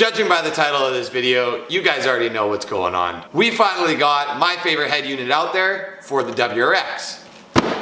Judging by the title of this video, you guys already know what's going on. We finally got my favorite head unit out there for the WRX.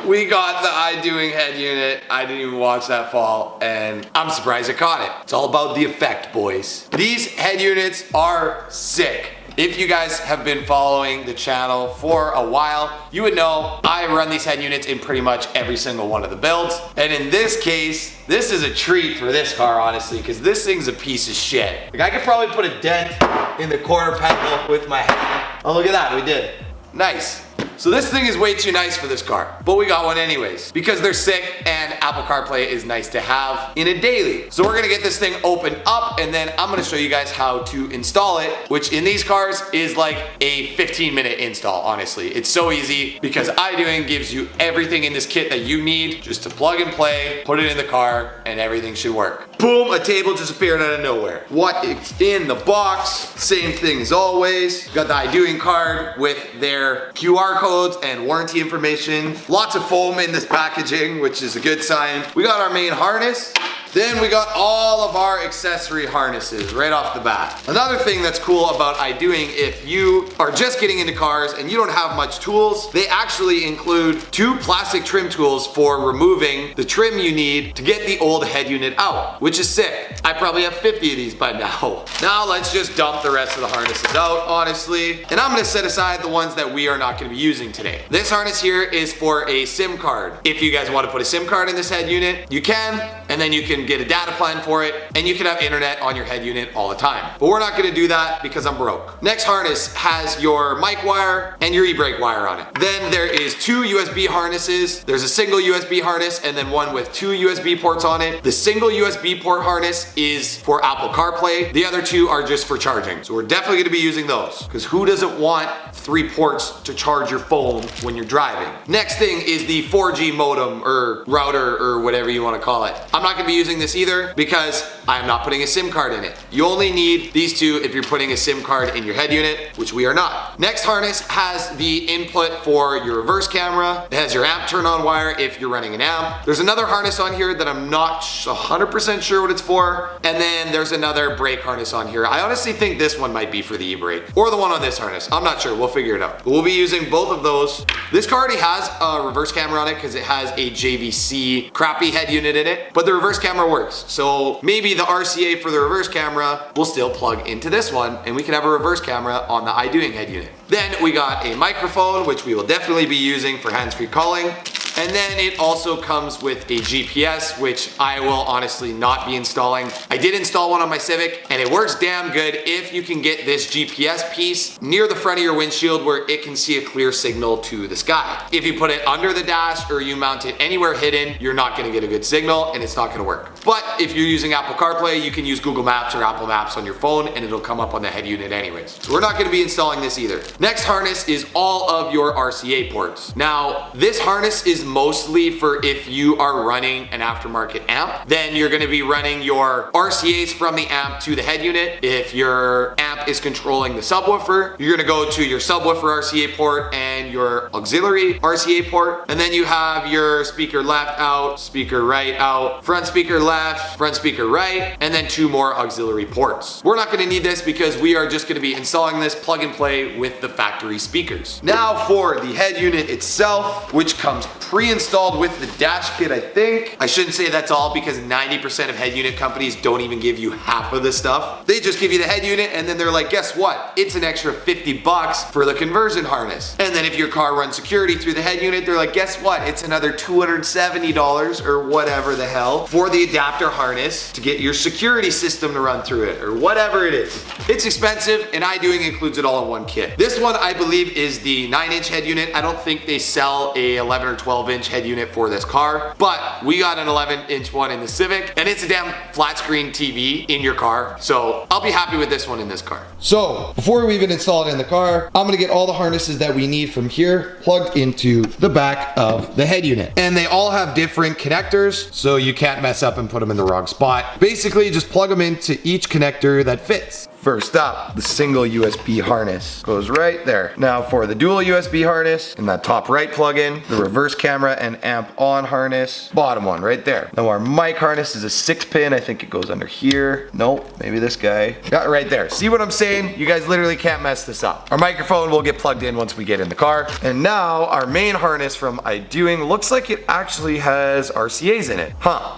We got the Idoing head unit. I didn't even watch that fall, and I'm surprised I caught it. It's all about the effect, boys. These head units are sick. If you guys have been following the channel for a while, you would know I run these head units in pretty much every single one of the builds. And in this case, this is a treat for this car, honestly, because this thing's a piece of shit. Like, I could probably put a dent in the quarter panel with my hand. Oh, look at that, we did. Nice. So this thing is way too nice for this car, but we got one anyways because they're sick and Apple CarPlay is nice to have in a daily. So we're gonna get this thing opened up and then I'm gonna show you guys how to install it, which in these cars is like a 15-minute install, honestly. It's so easy because Idoing gives you everything in this kit that you need just to plug and play, put it in the car, and everything should work. Boom, a table just appeared out of nowhere. What is in the box? Same thing as always. Got the Idoing card with their QR codes and warranty information. Lots of foam in this packaging, which is a good sign. We got our main harness. Then we got all of our accessory harnesses right off the bat. Another thing that's cool about Idoing, if you are just getting into cars and you don't have much tools, they actually include 2 plastic trim tools for removing the trim you need to get the old head unit out, which is sick. I probably have 50 of these by now. Now let's just dump the rest of the harnesses out, honestly. And I'm gonna set aside the ones that we are not gonna be using today. This harness here is for a SIM card. If you guys wanna put a SIM card in this head unit, you can, and then you can get a data plan for it, and you can have internet on your head unit all the time. But we're not gonna do that because I'm broke. Next harness has your mic wire and your e-brake wire on it. Then there is 2 USB harnesses. There's a single USB harness and then one with 2 USB ports on it. The single USB port harness is for Apple CarPlay. The other 2 are just for charging. So we're definitely gonna be using those because who doesn't want 3 ports to charge your phone when you're driving? Next thing is the 4G modem or router or whatever you wanna call it. I'm not gonna be using this either because I'm not putting a SIM card in it. You only need these 2 if you're putting a SIM card in your head unit, which we are not. Next harness has the input for your reverse camera. It has your amp turn on wire if you're running an amp. There's another harness on here that I'm not 100% sure what it's for. And then there's another brake harness on here. I honestly think this one might be for the e-brake or the one on this harness. I'm not sure, we'll figure it out. But we'll be using both of those. This car already has a reverse camera on it because it has a JVC crappy head unit in it, but the reverse camera works. So maybe the RCA for the reverse camera will still plug into this one and we can have a reverse camera on the Idoing head unit. Then we got a microphone, which we will definitely be using for hands-free calling. And then it also comes with a GPS, which I will honestly not be installing. I did install one on my Civic and it works damn good if you can get this GPS piece near the front of your windshield where it can see a clear signal to the sky. If you put it under the dash or you mount it anywhere hidden, you're not gonna get a good signal and it's not gonna work. But if you're using Apple CarPlay, you can use Google Maps or Apple Maps on your phone and it'll come up on the head unit anyways. So we're not gonna be installing this either. Next harness is all of your RCA ports. Now, this harness is mostly for if you are running an aftermarket amp, then you're gonna be running your RCAs from the amp to the head unit. If your amp is controlling the subwoofer, you're gonna go to your subwoofer RCA port and your auxiliary RCA port. And then you have your speaker left out, speaker right out, front speaker left, front speaker right, and then 2 more auxiliary ports. We're not gonna need this because we are just gonna be installing this plug and play with the factory speakers. Now for the head unit itself, which comes pre-installed with the dash kit, I think. I shouldn't say that's all because 90% of head unit companies don't even give you half of the stuff. They just give you the head unit and then they're like, guess what? It's an extra 50 bucks for the conversion harness. And then if your car runs security through the head unit, they're like, guess what? It's another $270 or whatever the hell for the adapter harness to get your security system to run through it or whatever it is. It's expensive and Idoing includes it all in one kit. This one I believe is the 9-inch head unit. I don't think they sell a 11 or 12-inch head unit for this car, but we got an 11-inch one in the Civic and it's a damn flat screen TV in your car. So I'll be happy with this one in this car. So before we even install it in the car, I'm gonna get all the harnesses that we need from here plugged into the back of the head unit. And they all have different connectors, so you can't mess up and put them in the wrong spot. Basically, just plug them into each connector that fits. First up, the single USB harness goes right there. Now for the dual USB harness, in that top right plug-in, the reverse camera and amp on harness, bottom one right there. Now our mic harness is a 6-pin. I think it goes under here. Nope, maybe this guy. Got it right there. See what I'm saying? You guys literally can't mess this up. Our microphone will get plugged in once we get in the car. And now our main harness from Idoing looks like it actually has RCAs in it.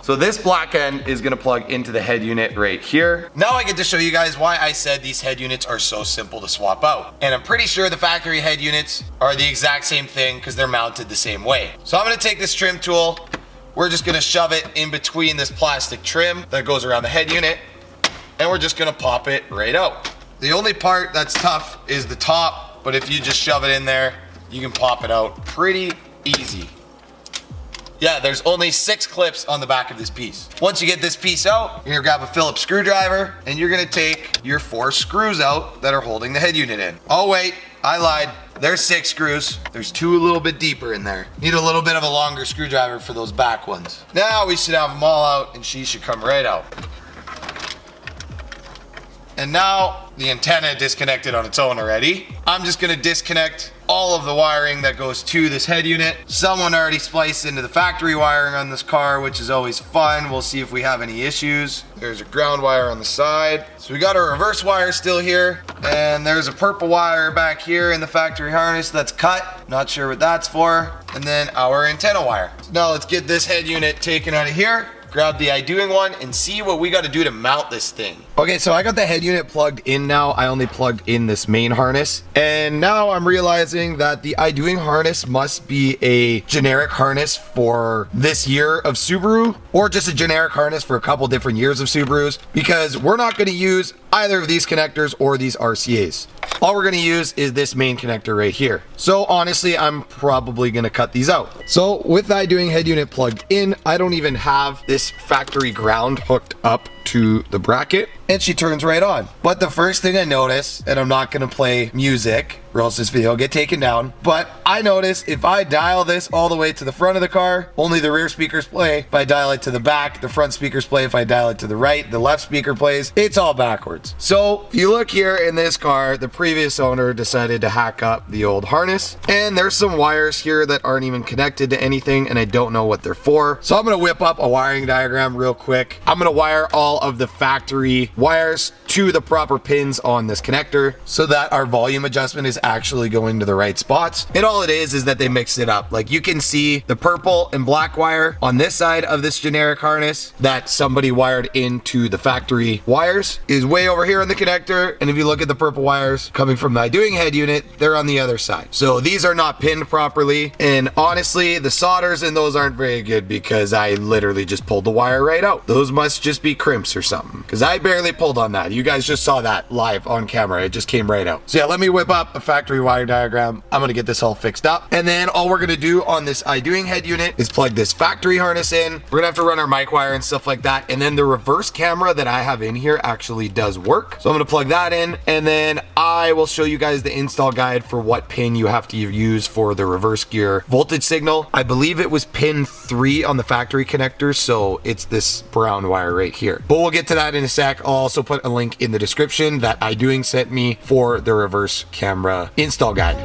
So this black end is gonna plug into the head unit right here. Now I get to show you guys why I said these head units are so simple to swap out. And I'm pretty sure the factory head units are the exact same thing because they're mounted the same way. So I'm gonna take this trim tool. We're just gonna shove it in between this plastic trim that goes around the head unit, and we're just gonna pop it right out. The only part that's tough is the top, but if you just shove it in there, you can pop it out pretty easy. Yeah, there's only 6 clips on the back of this piece. Once you get this piece out, you're gonna grab a Phillips screwdriver and you're gonna take your 4 screws out that are holding the head unit in. Oh wait, I lied. There's 6 screws. There's 2 a little bit deeper in there. Need a little bit of a longer screwdriver for those back ones. Now we should have them all out and she should come right out. And now the antenna disconnected on its own already. I'm just gonna disconnect all of the wiring that goes to this head unit. Someone already spliced into the factory wiring on this car, which is always fun. We'll see if we have any issues. There's a ground wire on the side. So we got our reverse wire still here, and there's a purple wire back here in the factory harness that's cut. Not sure what that's for. And then our antenna wire. So now let's get this head unit taken out of here. Grab the Idoing one and see what we got to do to mount this thing. Okay, so I got the head unit plugged in now. I only plugged in this main harness. And now I'm realizing that the Idoing harness must be a generic harness for this year of Subaru, or just a generic harness for a couple different years of Subarus, because we're not going to use either of these connectors or these RCAs. All we're going to use is this main connector right here. So honestly, I'm probably going to cut these out. So with the Idoing head unit plugged in, I don't even have this factory ground hooked up to the bracket, and she turns right on. But the first thing I notice, and I'm not gonna play music or else this video will get taken down, but I notice if I dial this all the way to the front of the car, only the rear speakers play. If I dial it to the back, the front speakers play. If I dial it to the right, the left speaker plays. It's all backwards. So if you look here in this car, the previous owner decided to hack up the old harness, and there's some wires here that aren't even connected to anything, and I don't know what they're for. So I'm gonna whip up a wiring diagram real quick. I'm gonna wire all of the factory wires to the proper pins on this connector so that our volume adjustment is actually going to the right spots. And all it is that they mixed it up. Like you can see the purple and black wire on this side of this generic harness that somebody wired into the factory wires is way over here on the connector. And if you look at the purple wires coming from the Idoing head unit, they're on the other side. So these are not pinned properly. And honestly, the solders in those aren't very good because I literally just pulled the wire right out. Those must just be crimps or something, because I barely pulled on that. You guys just saw that live on camera. It just came right out. So yeah, let me whip up a factory wire diagram. I'm gonna get this all fixed up, and then all we're gonna do on this Idoing head unit is plug this factory harness in. We're gonna have to run our mic wire and stuff like that, and then the reverse camera that I have in here actually does work. So I'm gonna plug that in, and then I will show you guys the install guide for what pin you have to use for the reverse gear voltage signal. I believe it was pin 3 on the factory connector, so it's this brown wire right here. But we'll get to that in a sec. I'll also put a link in the description that Idoing sent me for the reverse camera install guide.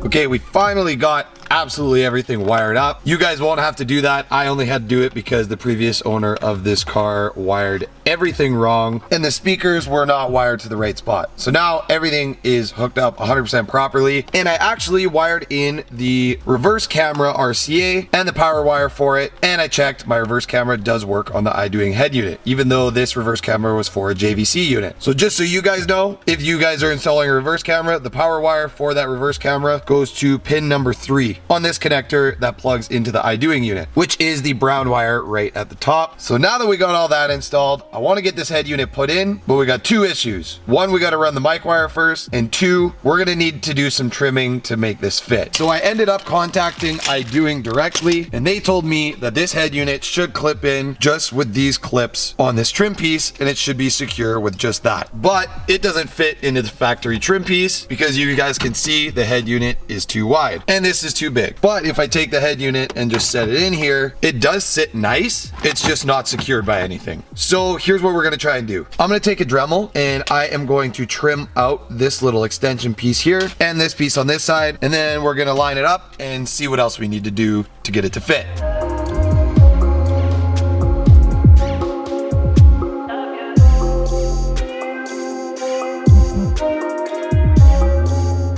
Okay, we finally got absolutely everything wired up. You guys won't have to do that. I only had to do it because the previous owner of this car wired everything wrong and the speakers were not wired to the right spot. So now everything is hooked up 100% properly, and I actually wired in the reverse camera RCA and the power wire for it, and I checked my reverse camera does work on the Idoing head unit, even though this reverse camera was for a JVC unit. So just so you guys know, if you guys are installing a reverse camera, the power wire for that reverse camera goes to pin number 3 on this connector that plugs into the Idoing unit, which is the brown wire right at the top. So now that we got all that installed, I I want to get this head unit put in, but we got two issues. One, we got to run the mic wire first, and two, we're going to need to do some trimming to make this fit. So I ended up contacting Idoing directly, and they told me that this head unit should clip in just with these clips on this trim piece, and it should be secure with just that. But it doesn't fit into the factory trim piece because you guys can see the head unit is too wide and this is too big. But if I take the head unit and just set it in here, it does sit nice. It's just not secured by anything. So here's what we're going to try and do. I'm going to take a Dremel and I am going to trim out this little extension piece here and this piece on this side, and then we're going to line it up and see what else we need to do to get it to fit.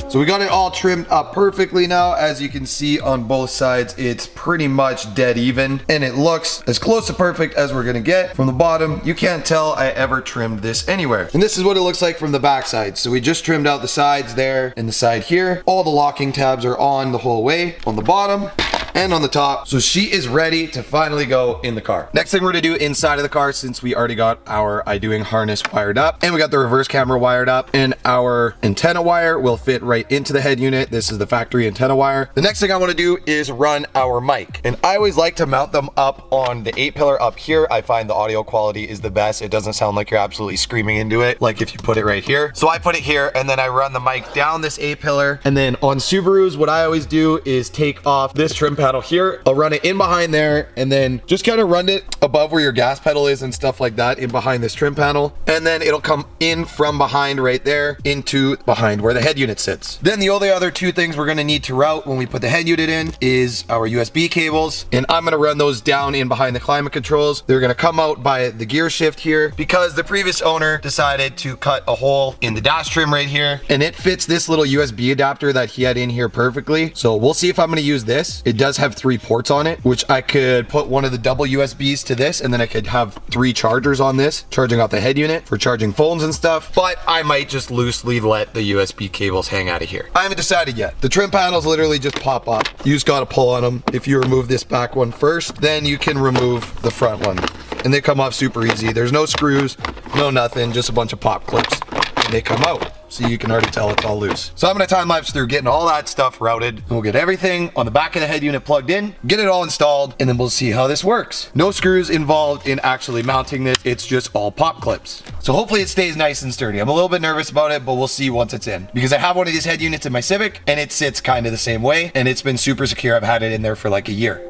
So we got it all trimmed up perfectly now. As you can see on both sides, it's pretty much dead even, and it looks as close to perfect as we're gonna get. From the bottom, you can't tell I ever trimmed this anywhere. And this is what it looks like from the back side. So we just trimmed out the sides there and the side here. All the locking tabs are on the whole way on the bottom and on the top. So she is ready to finally go in the car. Next thing we're gonna do inside of the car, since we already got our Idoing harness wired up and we got the reverse camera wired up and our antenna wire will fit right into the head unit. This is the factory antenna wire. The next thing I want to do is run our mic, and I always like to mount them up on the 8-pillar up here. I find the audio quality is the best. It doesn't sound like you're absolutely screaming into it like if you put it right here. So I put it here and then I run the mic down this 8-pillar, and then on Subarus what I always do is take off this trim panel here. I'll run it in behind there and then just kind of run it above where your gas pedal is and stuff like that, in behind this trim panel, and then it'll come in from behind right there into behind where the head unit sits. Then the only other two things we're going to need to route when we put the head unit in is our USB cables, and I'm going to run those down in behind the climate controls. They're going to come out by the gear shift here because the previous owner decided to cut a hole in the dash trim right here, and it fits this little USB adapter that he had in here perfectly. So we'll see if I'm going to use this. It does have 3 ports on it, which I could put one of the double USBs to this, and then I could have 3 chargers on this, charging out the head unit for charging phones and stuff. But I might just loosely let the USB cables hang out of here. I haven't decided yet. The trim panels literally just pop up. You just gotta pull on them. If you remove this back one first, then you can remove the front one, and they come off super easy. There's no screws, no nothing, just a bunch of pop clips, and they come out. So you can already tell it's all loose. So I'm gonna time lapse through getting all that stuff routed, and we'll get everything on the back of the head unit plugged in, get it all installed, and then we'll see how this works. No screws involved in actually mounting this. It's just all pop clips. So hopefully it stays nice and sturdy. I'm a little bit nervous about it, but we'll see once it's in, because I have one of these head units in my Civic and it sits kind of the same way, and it's been super secure. I've had it in there for like a year.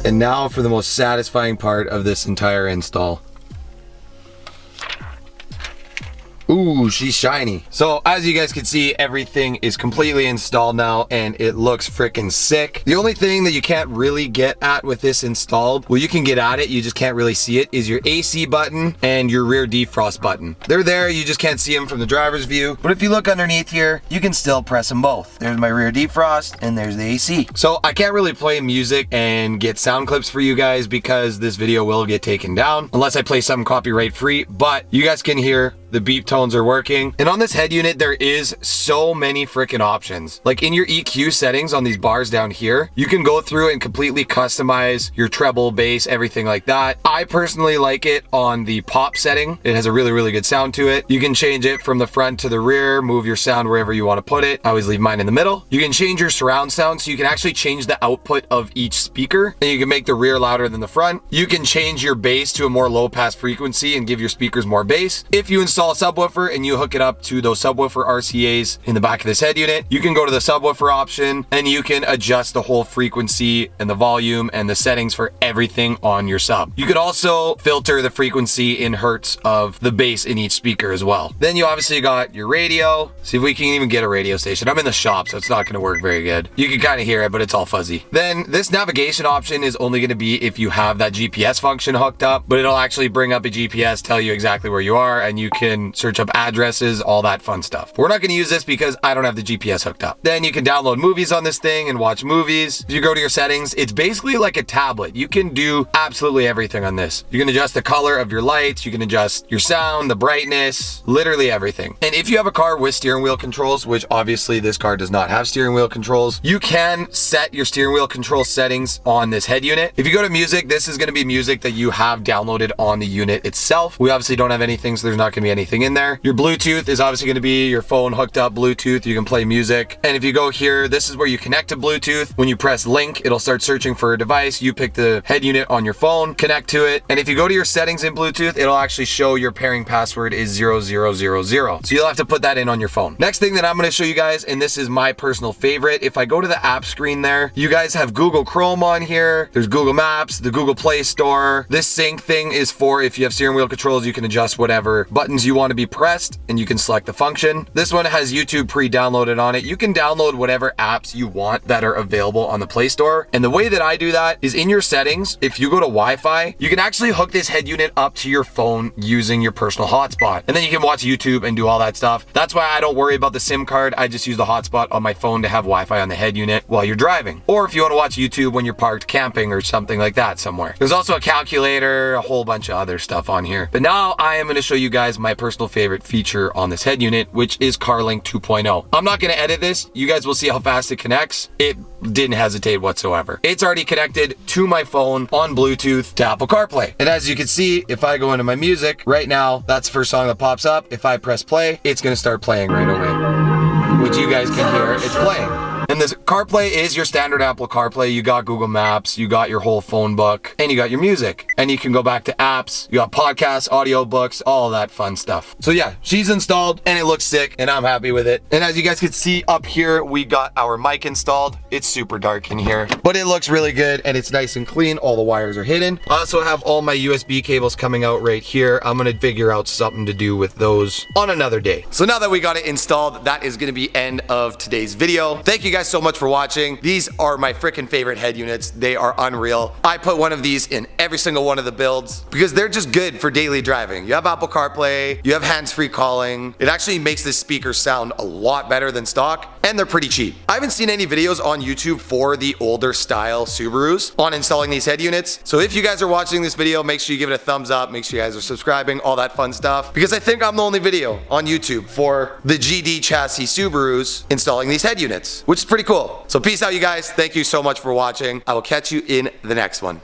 And now for the most satisfying part of this entire install. Ooh, she's shiny. So as you guys can see, everything is completely installed now and it looks freaking sick. The only thing that you can't really get at with this installed, well, you can get at it, you just can't really see it, is your AC button and your rear defrost button. They're there, you just can't see them from the driver's view. But if you look underneath here, you can still press them both. There's my rear defrost and there's the AC. So I can't really play music and get sound clips for you guys because this video will get taken down unless I play something copyright free, but you guys can hear the beep tones are working. And on this head unit, there is so many freaking options. Like in your EQ settings on these bars down here, you can go through and completely customize your treble, bass, everything like that. I personally like it on the pop setting. It has a really, really good sound to it. You can change it from the front to the rear, move your sound wherever you want to put it. I always leave mine in the middle. You can change your surround sound, so you can actually change the output of each speaker, and you can make the rear louder than the front. You can change your bass to a more low pass frequency and give your speakers more bass. If you install a subwoofer and you hook it up to those subwoofer RCAs in the back of this head unit, you can go to the subwoofer option and you can adjust the whole frequency and the volume and the settings for everything on your sub. You could also filter the frequency in hertz of the bass in each speaker as well. Then you obviously got your radio. See if we can even get a radio station. I'm in the shop, so it's not going to work very good. You can kind of hear it, but it's all fuzzy. Then this navigation option is only going to be if you have that GPS function hooked up, but it'll actually bring up a GPS, tell you exactly where you are, and you can can search up addresses, all that fun stuff. We're not gonna use this because I don't have the GPS hooked up. Then you can download movies on this thing and watch movies. If you go to your settings, it's basically like a tablet. You can do absolutely everything on this. You can adjust the color of your lights, you can adjust your sound, the brightness, literally everything. And if you have a car with steering wheel controls, which obviously this car does not have steering wheel controls, you can set your steering wheel control settings on this head unit. If you go to music, this is gonna be music that you have downloaded on the unit itself. We obviously don't have anything, so there's not gonna be anything in there. Your Bluetooth is obviously gonna be your phone hooked up Bluetooth. You can play music. And if you go here, this is where you connect to Bluetooth. When you press link, it'll start searching for a device. You pick the head unit on your phone, connect to it. And if you go to your settings in Bluetooth, it'll actually show your pairing password is 0000. So you'll have to put that in on your phone. Next thing that I'm gonna show you guys, and this is my personal favorite, if I go to the app screen there, you guys have Google Chrome on here. There's Google Maps, the Google Play Store. This sync thing is for if you have steering wheel controls, you can adjust whatever buttons you want to be pressed and you can select the function. This one has YouTube pre-downloaded on it. You can download whatever apps you want that are available on the Play Store. And the way that I do that is in your settings, if you go to Wi-Fi, you can actually hook this head unit up to your phone using your personal hotspot. And then you can watch YouTube and do all that stuff. That's why I don't worry about the SIM card. I just use the hotspot on my phone to have Wi-Fi on the head unit while you're driving. Or if you want to watch YouTube when you're parked camping or something like that somewhere. There's also a calculator, a whole bunch of other stuff on here. But now I am going to show you guys my personal favorite feature on this head unit, which is CarLink 2.0. I'm not going to edit this. You guys will see how fast it connects. It didn't hesitate whatsoever. It's already connected to my phone on Bluetooth to Apple CarPlay. And as you can see, if I go into my music right now, that's the first song that pops up. If I press play, it's going to start playing right away, which you guys can hear it's playing. And this CarPlay is your standard Apple CarPlay. You got Google Maps, you got your whole phone book, and you got your music. And you can go back to apps, you got podcasts, audiobooks, all that fun stuff. So yeah, she's installed and it looks sick and I'm happy with it. And as you guys can see up here, we got our mic installed. It's super dark in here, but it looks really good and it's nice and clean. All the wires are hidden. I also have all my USB cables coming out right here. I'm gonna figure out something to do with those on another day. So now that we got it installed, that is gonna be end of today's video. Thank you guys so much for watching. These are my freaking favorite head units. They are unreal. I put one of these in every single one of the builds because they're just good for daily driving. You have Apple CarPlay, you have hands-free calling. It actually makes this speaker sound a lot better than stock, and they're pretty cheap. I haven't seen any videos on YouTube for the older style Subarus on installing these head units. So if you guys are watching this video, make sure you give it a thumbs up, make sure you guys are subscribing, all that fun stuff, because I think I'm the only video on YouTube for the GD chassis Subarus installing these head units, which is pretty cool. So peace out, you guys. Thank you so much for watching. I will catch you in the next one.